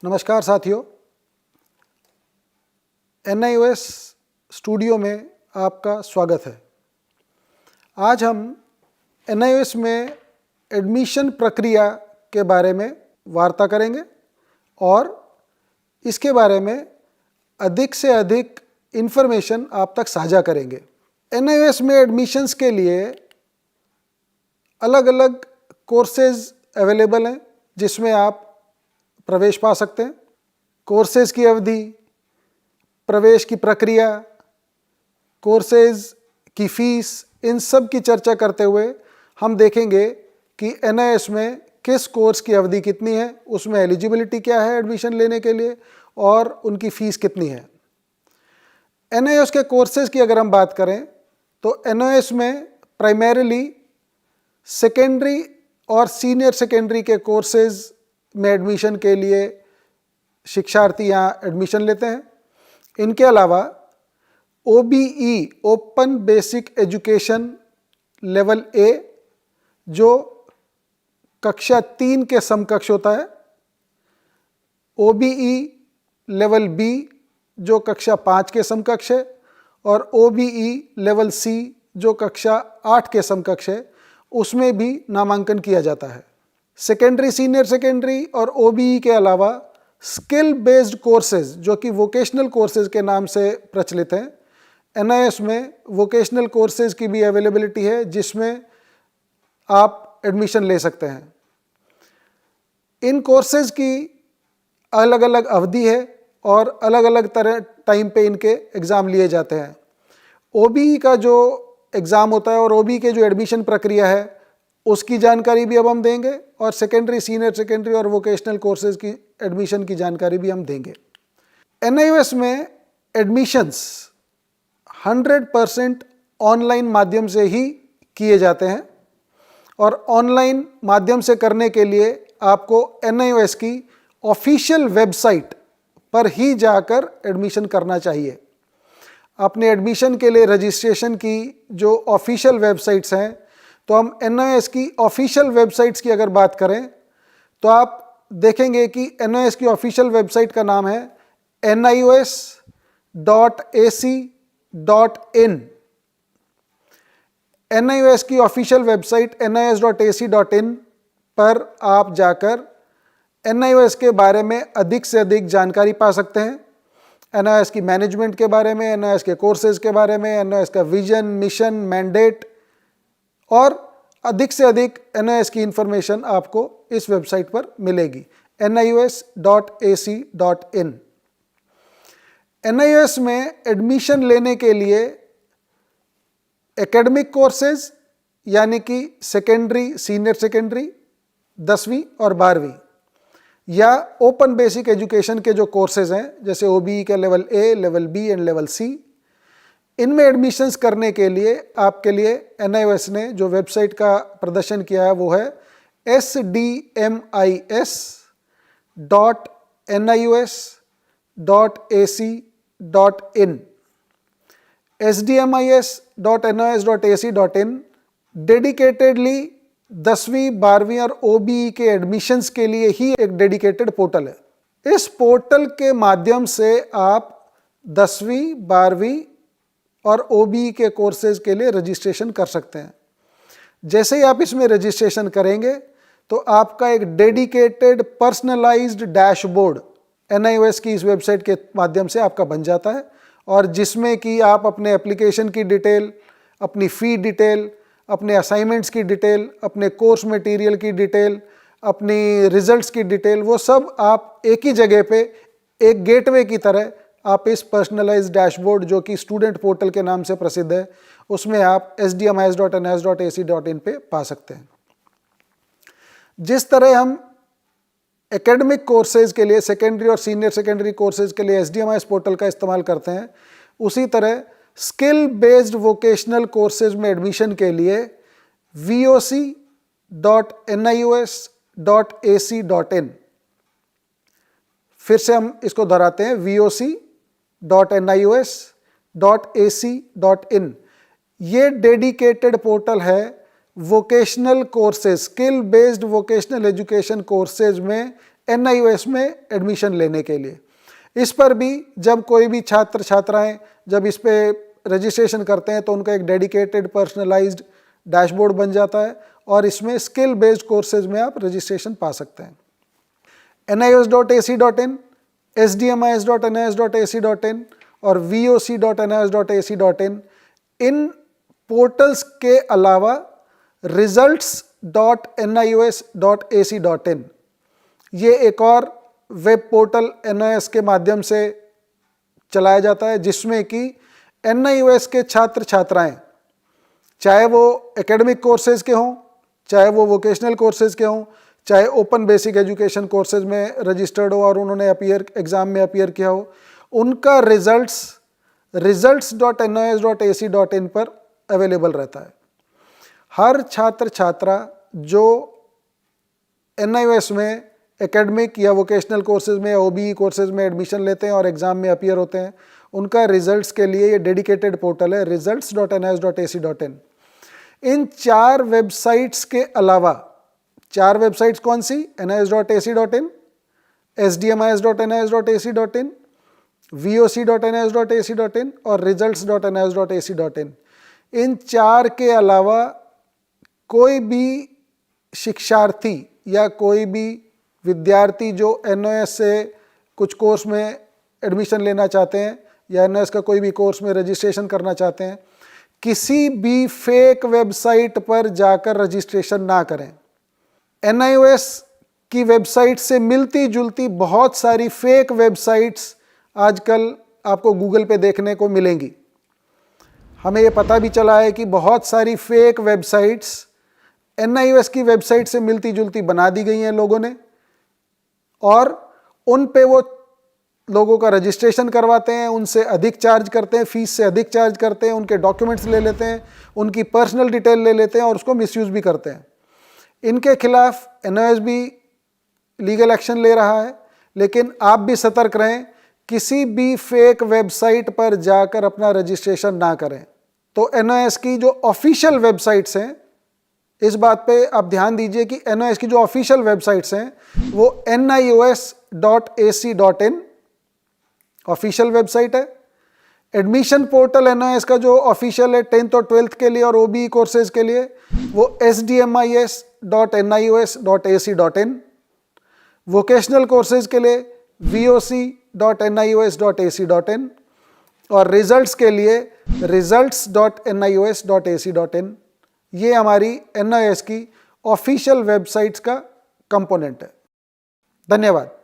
नमस्कार साथियों, NIOS studio में आपका स्वागत है। आज हम NIOS में एडमिशन प्रक्रिया के बारे में वार्ता करेंगे और इसके बारे में अधिक से अधिक इन्फॉर्मेशन आप तक साझा करेंगे। NIOS में एडमिशन्स के लिए अलग अलग कोर्सेज अवेलेबल हैं जिसमें आप प्रवेश पा सकते हैं। कोर्सेज की अवधि, प्रवेश की प्रक्रिया, कोर्सेज की फीस, इन सब की चर्चा करते हुए हम देखेंगे कि NIOS में किस कोर्स की अवधि कितनी है, उसमें एलिजिबिलिटी क्या है एडमिशन लेने के लिए और उनकी फ़ीस कितनी है। NIOS के कोर्सेज की अगर हम बात करें तो NIOS में प्राइमरीली सेकेंडरी और सीनियर सेकेंडरी के कोर्सेज में एडमिशन के लिए शिक्षार्थी यहाँ एडमिशन लेते हैं। इनके अलावा OBE open basic education level A जो कक्षा 3 के समकक्ष होता है, OBE लेवल B जो कक्षा 5 के समकक्ष है और OBE लेवल C जो कक्षा 8 के समकक्ष है, उसमें भी नामांकन किया जाता है। सेकेंडरी, सीनियर सेकेंडरी और OBE के अलावा स्किल बेस्ड कोर्सेज जो कि वोकेशनल कोर्सेज के नाम से प्रचलित हैं, NIOS में वोकेशनल कोर्सेज की भी अवेलेबिलिटी है जिसमें आप एडमिशन ले सकते हैं। इन कोर्सेज की अलग अलग अवधि है और अलग अलग तरह टाइम पे इनके एग्ज़ाम लिए जाते हैं। OBE का जो एग्ज़ाम होता है और OBE के जो एडमिशन प्रक्रिया है उसकी जानकारी भी अब हम देंगे और सेकेंडरी, सीनियर सेकेंडरी और वोकेशनल कोर्सेज की एडमिशन की जानकारी भी हम देंगे। NIOS में एडमिशन्स 100% ऑनलाइन माध्यम से ही किए जाते हैं और ऑनलाइन माध्यम से करने के लिए आपको NIOS की ऑफिशियल वेबसाइट पर ही जाकर एडमिशन करना चाहिए। अपने एडमिशन के लिए रजिस्ट्रेशन की जो ऑफिशियल वेबसाइट्स हैं, तो हम NIOS की ऑफिशियल वेबसाइट्स की अगर बात करें तो आप देखेंगे कि NIOS की ऑफिशियल वेबसाइट का नाम है nios.ac.in। NIOS की ऑफिशियल वेबसाइट nios.ac.in पर आप जाकर NIOS के बारे में अधिक से अधिक जानकारी पा सकते हैं। NIOS की मैनेजमेंट के बारे में, NIOS के कोर्सेज के बारे में, NIOS का विजन, मिशन, मैंडेट और अधिक से अधिक NIOS की इंफॉर्मेशन आपको इस वेबसाइट पर मिलेगी nios.ac.in। NIOS में एडमिशन लेने के लिए एकेडमिक कोर्सेज यानी कि सेकेंडरी, सीनियर सेकेंडरी, 10वीं और 12वीं या ओपन बेसिक एजुकेशन के जो कोर्सेज हैं जैसे OBE का level A, level B and level C, इनमें एडमिशन्स करने के लिए आपके लिए NIOS ने जो वेबसाइट का प्रदर्शन किया है वो है sdmis.nios.ac.in। sdmis.nios.ac.in डेडिकेटेडली 10वीं, 12वीं और OBE के एडमिशन्स के लिए ही एक डेडिकेटेड पोर्टल है। इस पोर्टल के माध्यम से आप 10वीं, 12वीं और OBE के कोर्सेज के लिए रजिस्ट्रेशन कर सकते हैं। जैसे ही आप इसमें रजिस्ट्रेशन करेंगे तो आपका एक डेडिकेटेड पर्सनलाइज्ड डैशबोर्ड NIOS की इस वेबसाइट के माध्यम से आपका बन जाता है और जिसमें कि आप अपने एप्लीकेशन की डिटेल, अपनी फ़ी डिटेल, अपने असाइनमेंट्स की डिटेल, अपने कोर्स मटेरियल की डिटेल, अपनी रिजल्ट्स की डिटेल, वो सब आप एक ही जगह पे एक गेटवे की तरह आप इस पर्सनलाइज्ड डैशबोर्ड जो कि स्टूडेंट पोर्टल के नाम से प्रसिद्ध है उसमें आप sdmis.nios.ac.in पे पा सकते हैं। जिस तरह हम एकेडमिक कोर्सेज के लिए, सेकेंडरी और सीनियर सेकेंडरी कोर्सेज के लिए SDMIS पोर्टल का इस्तेमाल करते हैं, उसी तरह स्किल बेस्ड वोकेशनल कोर्सेज में एडमिशन के लिए voc.nios.ac.in, फिर से हम इसको दोहराते हैं, voc.nios.ac.in। ये डेडिकेटेड पोर्टल है vocational courses, skill based vocational education courses में NIOS में एडमिशन लेने के लिए। इस पर भी जब कोई भी छात्र छात्राएं जब इस पे रजिस्ट्रेशन करते हैं तो उनका एक डेडिकेटेड पर्सनलाइज्ड डैशबोर्ड बन जाता है और इसमें स्किल बेस्ड कोर्सेज में आप रजिस्ट्रेशन पा सकते हैं। NIOS.ac.in, SDMIS.NIOS.ac.in और VOC.NIOS.ac.in, इन पोर्टल्स के अलावा results.nios.ac.in, ये एक और वेब पोर्टल NIOS के माध्यम से चलाया जाता है, जिसमें कि NIOS के छात्र छात्राएं, चाहे वो एकेडमिक कोर्सेज के हों, चाहे वो वोकेशनल कोर्सेज के हों, चाहे ओपन बेसिक एजुकेशन कोर्सेज में रजिस्टर्ड हो और उन्होंने एग्जाम में अपीयर किया हो, उनका results.nios.ac.in पर अवेलेबल रहता है। हर छात्र छात्रा जो NIOS में एकेडमिक या वोकेशनल कोर्सेज में या OBE कोर्सेज में एडमिशन लेते हैं और एग्जाम में अपीयर होते हैं, उनका रिजल्ट्स के लिए ये डेडिकेटेड पोर्टल है results.nios.ac.in। इन 4 वेबसाइट्स के अलावा, 4 वेबसाइट्स कौन सी? NIOS.ac.in, SDMIS.NIOS.ac.in, VOC.NIOS.ac.in और results.nios.ac.in। इन 4 के अलावा कोई भी शिक्षार्थी या कोई भी विद्यार्थी जो NIOS से कुछ कोर्स में एडमिशन लेना चाहते हैं या NIOS का कोई भी कोर्स में रजिस्ट्रेशन करना चाहते हैं, किसी भी फेक वेबसाइट पर जाकर रजिस्ट्रेशन ना करें। NIOS की वेबसाइट से मिलती जुलती बहुत सारी फेक वेबसाइट्स आजकल आपको गूगल पे देखने को मिलेंगी। हमें ये पता भी चला है कि बहुत सारी फेक वेबसाइट्स NIOS की वेबसाइट से मिलती जुलती बना दी गई हैं लोगों ने, और उन पे वो लोगों का रजिस्ट्रेशन करवाते हैं, उनसे अधिक चार्ज करते हैं, फीस से अधिक चार्ज करते हैं, उनके डॉक्यूमेंट्स ले लेते हैं, उनकी पर्सनल डिटेल ले लेते हैं और उसको मिसयूज भी करते हैं। इनके खिलाफ NIOS भी लीगल एक्शन ले रहा है, लेकिन आप भी सतर्क रहें, किसी भी फेक वेबसाइट पर जाकर अपना रजिस्ट्रेशन ना करें। तो NIOS की जो ऑफिशियल वेबसाइट्स हैं, इस बात पे आप ध्यान दीजिए कि NIOS की जो ऑफिशियल वेबसाइट्स हैं वो NIOS.ac.in ऑफिशियल वेबसाइट है। एडमिशन पोर्टल NIOS का जो ऑफिशियल है 10th और 12th के लिए और OBE कोर्सेज के लिए, वो SDMIS.NIOS.ac.in, वोकेशनल कोर्सेज के लिए VOC.NIOS.ac.in और रिजल्ट्स के लिए results.nios.ac.in। ये हमारी NIOS की ऑफिशियल वेबसाइट्स का कंपोनेंट है। धन्यवाद।